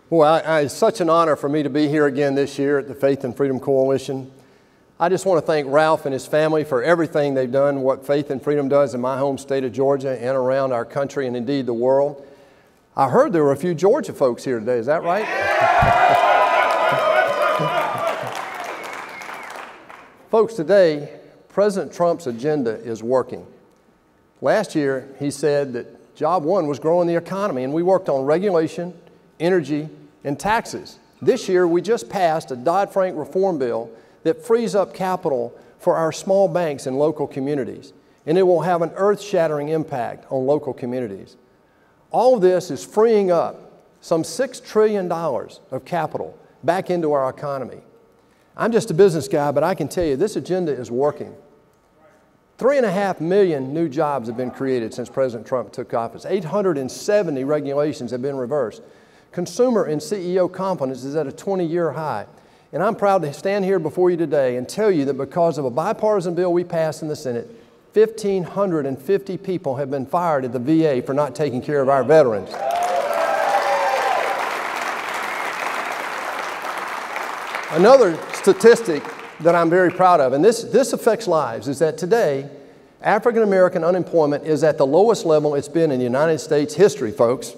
Well, it's such an honor for me to be here again this year at the Faith and Freedom Coalition. I just want to thank Ralph and his family for everything they've done, what Faith and Freedom does in my home state of Georgia and around our country and indeed the world. I heard there were a few Georgia folks here today. Is that right? Folks, today, President Trump's agenda is working. Last year, he said that job one was growing the economy, and we worked on regulation, energy, and taxes. This year, we just passed a Dodd-Frank reform bill that frees up capital for our small banks in local communities, and it will have an earth-shattering impact on local communities. All of this is freeing up some $6 trillion of capital back into our economy. I'm just a business guy, but I can tell you this agenda is working. 3.5 million new jobs have been created since President Trump took office. 870 regulations have been reversed. Consumer and CEO confidence is at a 20-year high. And I'm proud to stand here before you today and tell you that because of a bipartisan bill we passed in the Senate, 1,550 people have been fired at the VA for not taking care of our veterans. Another statistic that I'm very proud of, and this affects lives, is that today, African American unemployment is at the lowest level it's been in United States history, folks.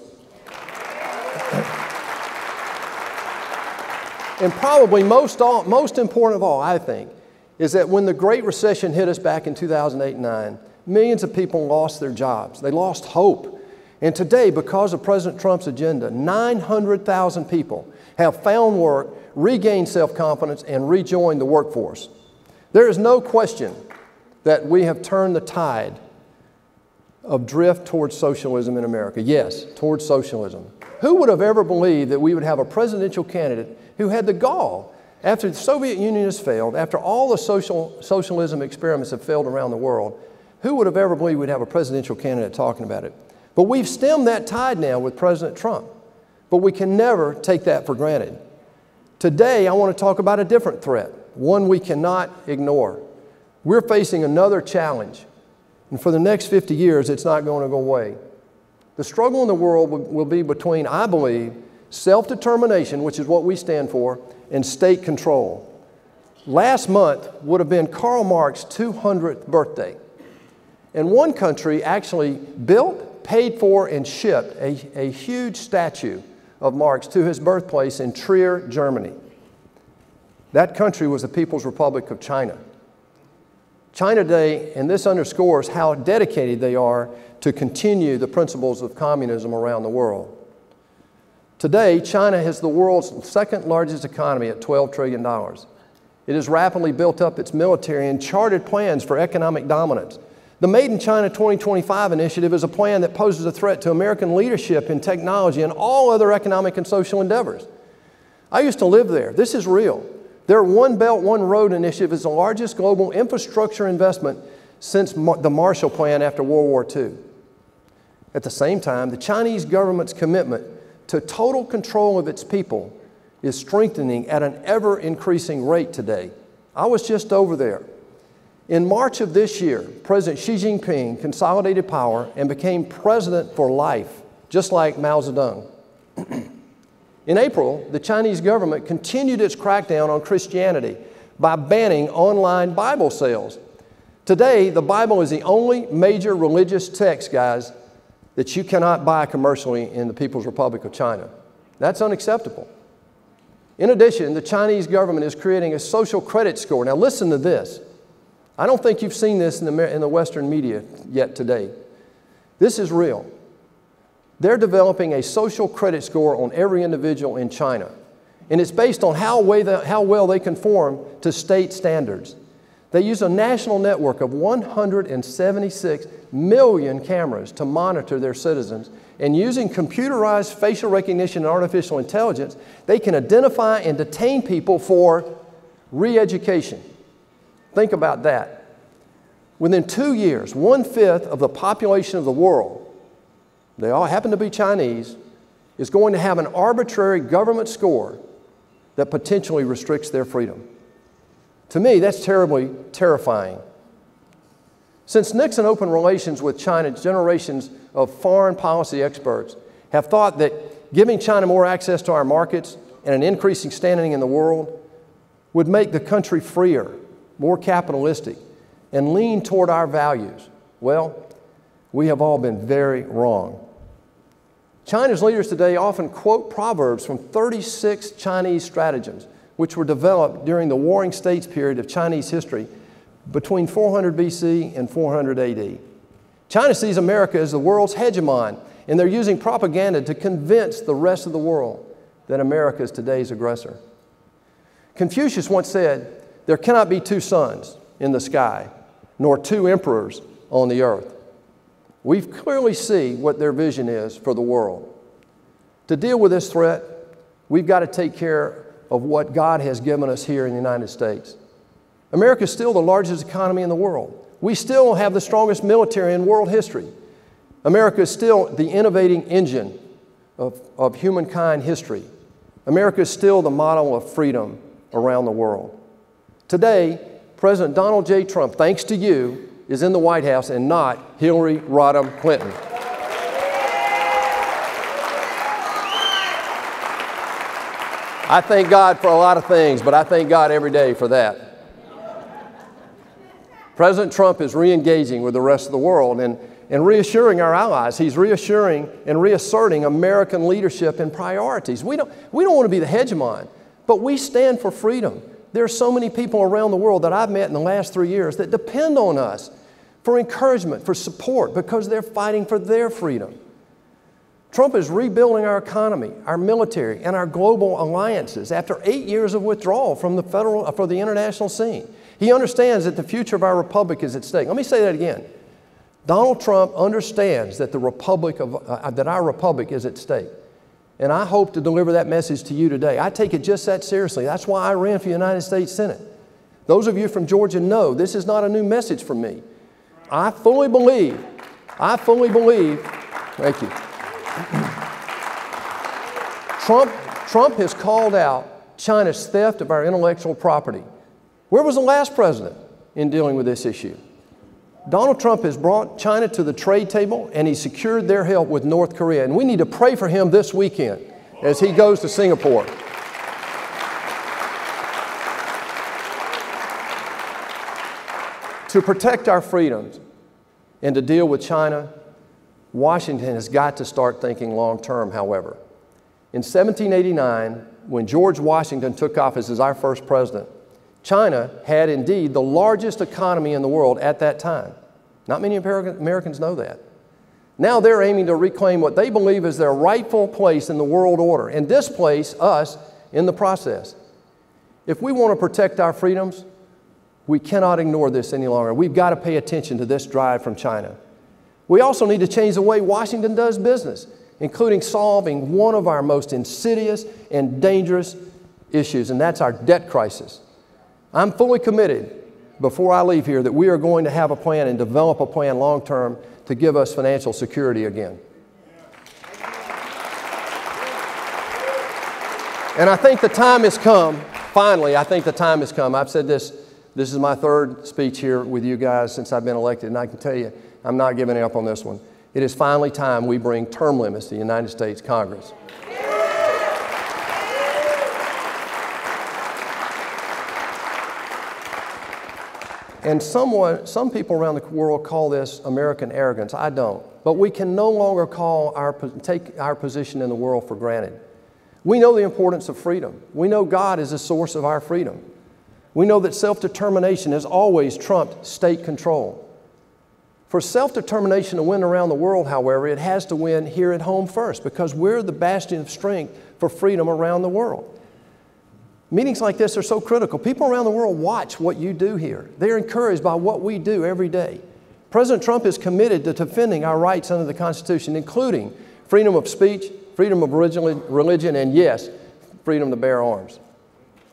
And probably most important of all, I think, is that when the Great Recession hit us back in 2008 and 2009, millions of people lost their jobs. They lost hope. And today, because of President Trump's agenda, 900,000 people have found work, regained self-confidence, and rejoined the workforce. There is no question that we have turned the tide of drift towards socialism in America. Yes, towards socialism. Who would have ever believed that we would have a presidential candidate who had the gall, after the Soviet Union has failed, after all the socialism experiments have failed around the world, who would have ever believed we'd have a presidential candidate talking about it? But we've stemmed that tide now with President Trump. But we can never take that for granted. Today, I want to talk about a different threat, one we cannot ignore. We're facing another challenge, and for the next 50 years, it's not going to go away. The struggle in the world will be between, I believe, self-determination, which is what we stand for, and state control. Last month would have been Karl Marx's 200th birthday. And one country actually built, paid for, and shipped a huge statue of Marx to his birthplace in Trier, Germany. That country was the People's Republic of China. China today, and this underscores how dedicated they are to continue the principles of communism around the world. Today, China has the world's second largest economy at $12 trillion. It has rapidly built up its military and charted plans for economic dominance. The Made in China 2025 initiative is a plan that poses a threat to American leadership in technology and all other economic and social endeavors. I used to live there. This is real. Their One Belt, One Road initiative is the largest global infrastructure investment since the Marshall Plan after World War II. At the same time, the Chinese government's commitment to total control of its people is strengthening at an ever-increasing rate today. I was just over there. In March of this year, President Xi Jinping consolidated power and became president for life, just like Mao Zedong. In April, the Chinese government continued its crackdown on Christianity by banning online Bible sales. Today, the Bible is the only major religious text, guys, that you cannot buy commercially in the People's Republic of China. That's unacceptable. In addition, the Chinese government is creating a social credit score. Now listen to this. I don't think you've seen this in the Western media yet today. This is real. They're developing a social credit score on every individual in China. And it's based on how well they conform to state standards. They use a national network of 176 million cameras to monitor their citizens. And using computerized facial recognition and artificial intelligence, they can identify and detain people for re-education. Think about that. Within 2 years, 1/5 of the population of the world, they all happen to be Chinese, is going to have an arbitrary government score that potentially restricts their freedom. To me, that's terribly terrifying. Since Nixon opened relations with China, generations of foreign policy experts have thought that Giving China more access to our markets and an increasing standing in the world would make the country freer, more capitalistic, and lean toward our values. Well, we have all been very wrong. China's leaders today often quote proverbs from 36 Chinese stratagems, which were developed during the Warring States period of Chinese history between 400 BC and 400 AD. China sees America as the world's hegemon, and they're using propaganda to convince the rest of the world that America is today's aggressor. Confucius once said, "There cannot be two suns in the sky, nor two emperors on the earth." We clearly see what their vision is for the world. To deal with this threat, we've got to take care of what God has given us here in the United States. America is still the largest economy in the world. We still have the strongest military in world history. America is still the innovating engine of humankind history. America is still the model of freedom around the world. Today, President Donald J. Trump, thanks to you, is in the White House and not Hillary Rodham Clinton. I thank God for a lot of things, but I thank God every day for that. President Trump is re-engaging with the rest of the world and reassuring our allies. He's reassuring and reasserting American leadership and priorities. We don't want to be the hegemon, but we stand for freedom. There are so many people around the world that I've met in the last 3 years that depend on us for encouragement, for support, because they're fighting for their freedom. Trump is rebuilding our economy, our military, and our global alliances after 8 years of withdrawal from the international scene. He understands that the future of our republic is at stake. Let me say that again. Donald Trump understands that that our republic is at stake. And I hope to deliver that message to you today. I take it just that seriously. That's why I ran for the United States Senate. Those of you from Georgia know this is not a new message from me. I fully believe, thank you. Trump has called out China's theft of our intellectual property. Where was the last president in dealing with this issue? Donald Trump has brought China to the trade table, and he secured their help with North Korea. And we need to pray for him this weekend as he goes to Singapore. To protect our freedoms and to deal with China, Washington has got to start thinking long term, however. In 1789, when George Washington took office as our first president, China had indeed the largest economy in the world at that time. Not many Americans know that. Now they're aiming to reclaim what they believe is their rightful place in the world order and displace us in the process. If we want to protect our freedoms, we cannot ignore this any longer. We've got to pay attention to this drive from China. We also need to change the way Washington does business, including solving one of our most insidious and dangerous issues, and that's our debt crisis. I'm fully committed before I leave here that we are going to have a plan and develop a plan long term to give us financial security again. And I think the time has come, finally, I think the time has come. I've said this is my third speech here with you guys since I've been elected, and I can tell you, I'm not giving up on this one. It is finally time we bring term limits to the United States Congress. And some people around the world call this American arrogance. I don't. But we can no longer take our position in the world for granted. We know the importance of freedom. We know God is the source of our freedom. We know that self-determination has always trumped state control. For self-determination to win around the world, however, it has to win here at home first, because we're the bastion of strength for freedom around the world. Meetings like this are so critical. People around the world watch what you do here. They're encouraged by what we do every day. President Trump is committed to defending our rights under the Constitution, including freedom of speech, freedom of religion, and yes, freedom to bear arms.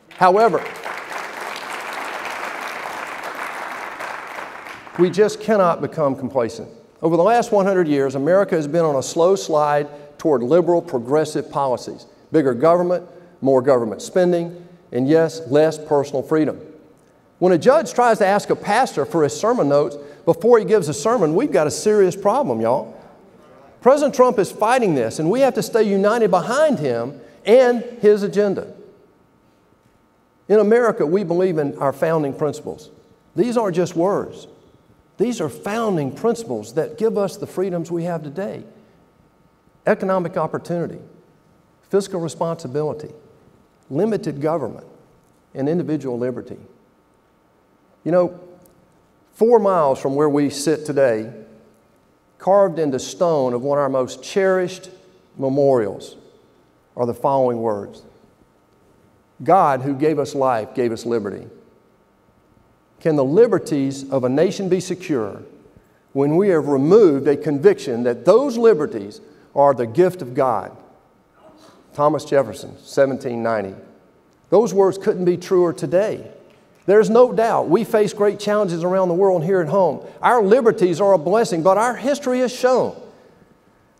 However, we just cannot become complacent. Over the last 100 years, America has been on a slow slide toward liberal, progressive policies. Bigger government, more government spending, and yes, less personal freedom. When a judge tries to ask a pastor for his sermon notes before he gives a sermon, we've got a serious problem, y'all. President Trump is fighting this, and we have to stay united behind him and his agenda. In America, we believe in our founding principles. These aren't just words. These are founding principles that give us the freedoms we have today. Economic opportunity, fiscal responsibility, limited government, and individual liberty. You know, 4 miles from where we sit today, carved into stone of one of our most cherished memorials, are the following words: God, who gave us life, gave us liberty. Can the liberties of a nation be secure when we have removed a conviction that those liberties are the gift of God? Thomas Jefferson, 1790. Those words couldn't be truer today. There's no doubt we face great challenges around the world and here at home. Our liberties are a blessing, but our history has shown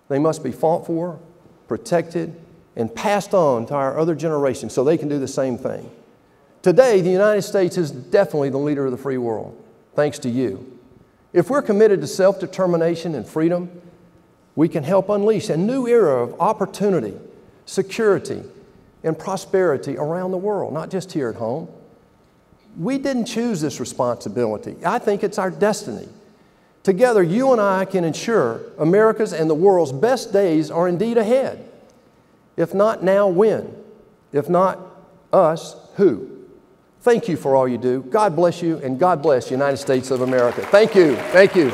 they must be fought for, protected, and passed on to our other generations so they can do the same thing. Today, the United States is definitely the leader of the free world, thanks to you. If we're committed to self-determination and freedom, we can help unleash a new era of opportunity, security, and prosperity around the world, not just here at home. We didn't choose this responsibility. I think it's our destiny. Together, you and I can ensure America's and the world's best days are indeed ahead. If not now, when? If not us, who? Thank you for all you do. God bless you, and God bless the United States of America. Thank you. Thank you.